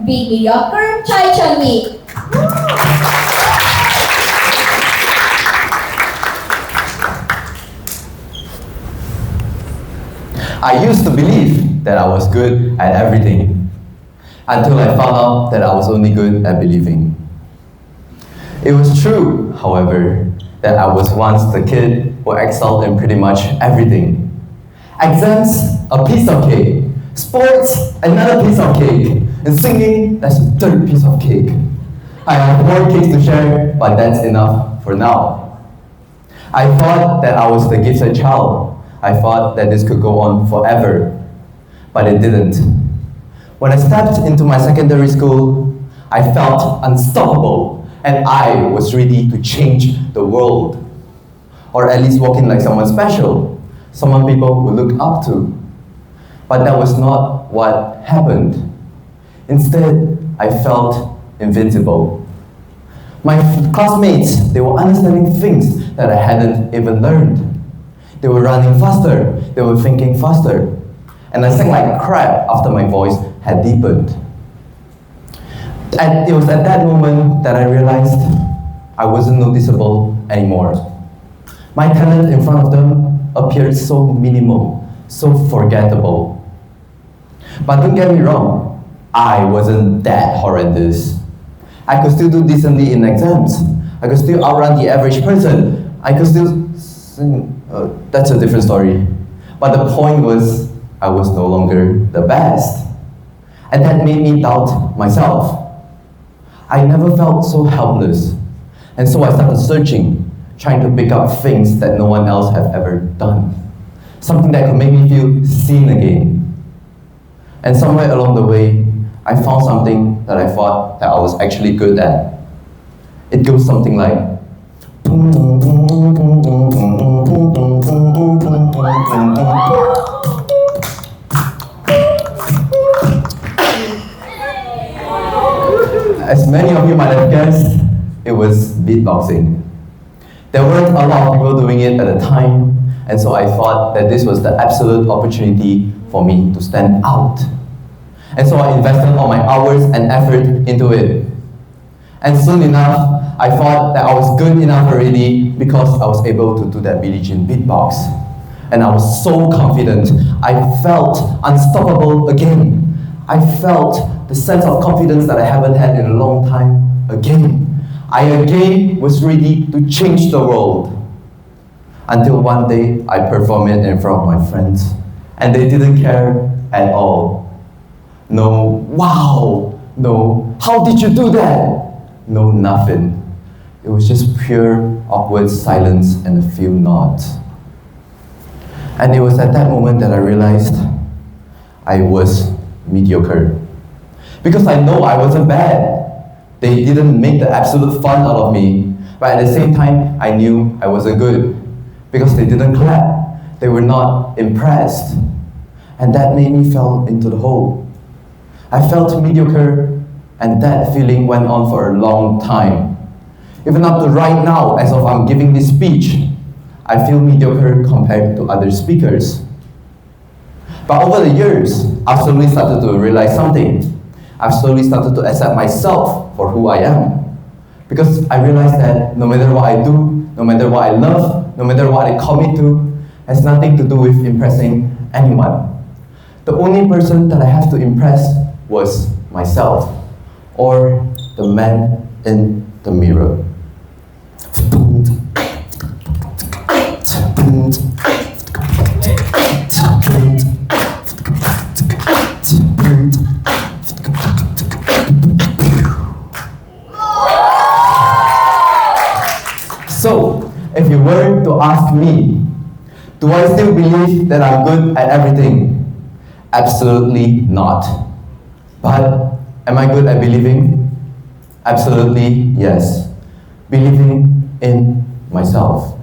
Be Mediocre, Cheng. I used to believe that I was good at everything, until I found out that I was only good at believing. It was true, however, that I was once the kid who excelled in pretty much everything. Exams, a piece of cake. Sports, another piece of cake. And singing, that's a third piece of cake. I have more cakes to share, but that's enough for now. I thought that I was the gifted child. I thought that this could go on forever, but it didn't. When I stepped into my secondary school, I felt unstoppable, and I was ready to change the world. Or at least walk in like someone special, someone people would look up to. But that was not what happened. Instead, I felt invincible. My classmates, they were understanding things that I hadn't even learned. They were running faster, they were thinking faster. And I sang like crap after my voice had deepened. And it was at that moment that I realized I wasn't noticeable anymore. My talent in front of them appeared so minimal, so forgettable. But don't get me wrong, I wasn't that horrendous. I could still do decently in exams. I could still outrun the average person. I could still sing. That's a different story. But the point was, I was no longer the best. And that made me doubt myself. I never felt so helpless. And so I started searching, trying to pick up things that no one else had ever done. Something that could make me feel seen again. And somewhere along the way, I found something that I thought that I was actually good at. It goes something like, as many of you might have guessed, it was beatboxing. There weren't a lot of people doing it at the time, and so I thought that this was the absolute opportunity for me to stand out. And so I invested all my hours and effort into it. And soon enough, I thought that I was good enough already because I was able to do that Billie Jean beatbox. And I was so confident. I felt unstoppable again. I felt the sense of confidence that I haven't had in a long time again. I again was ready to change the world. Until one day, I performed it in front of my friends. And they didn't care at all. No, wow, no, how did you do that? No, nothing. It was just pure, awkward silence and a few nods. And it was at that moment that I realized I was mediocre. Because I know I wasn't bad. They didn't make the absolute fun out of me. But at the same time, I knew I wasn't good. Because they didn't clap. They were not impressed. And that made me fall into the hole. I felt mediocre, and that feeling went on for a long time. Even up to right now, as of I'm giving this speech, I feel mediocre compared to other speakers. But over the years, I've slowly started to realize something. I've slowly started to accept myself for who I am. Because I realized that no matter what I do, no matter what I love, no matter what I commit to, has nothing to do with impressing anyone. The only person that I have to impress was myself, or the man in the mirror. So, if you were to ask me, do I still believe that I'm good at everything? Absolutely not. But am I good at believing? Absolutely yes. Believing in myself.